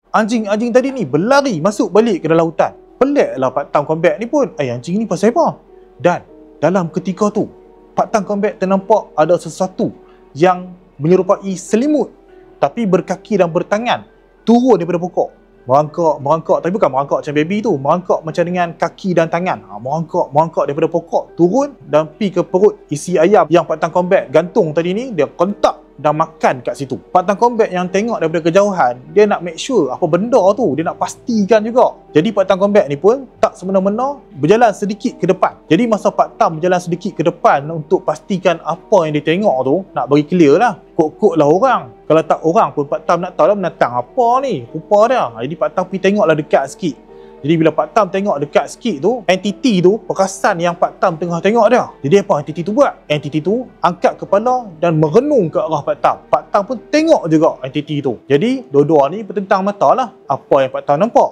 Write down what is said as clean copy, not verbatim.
Anjing-anjing tadi ni berlari masuk balik ke dalam hutan. Peliklah Pak Tam Combat ni pun. Anjing ni pasal apa? Dan dalam ketika tu, Pak Tam Combat ternampak ada sesuatu yang menyerupai selimut tapi berkaki dan bertangan turun daripada pokok. Merangkak, tapi bukan merangkak macam baby tu. Merangkak macam dengan kaki dan tangan. Merangkak daripada pokok, turun dan pergi ke perut isi ayam yang Pak Tam Combat gantung tadi ni. Dia kontak dan makan kat situ. Pak Tam Combat yang tengok daripada kejauhan, dia nak make sure apa benda tu, dia nak pastikan juga. Jadi Pak Tam Combat ni pun tak semena-mena berjalan sedikit ke depan. Jadi masa Pak Tam berjalan sedikit ke depan untuk pastikan apa yang dia tengok tu, nak bagi clear lah. Kok-kok lah orang. Kalau tak orang pun Pak Tam nak tahu lah binatang apa ni, rupa dia. Jadi Pak Tam pergi tengoklah dekat sikit. Jadi bila Pak Tam tengok dekat sikit tu, entiti tu perasan yang Pak Tam tengah tengok dia. Jadi apa entiti tu buat? Entiti tu angkat kepala dan merenung ke arah Pak Tam. Pak Tam pun tengok juga entiti tu. Jadi dua-dua ni bertentang mata lah apa yang Pak Tam nampak.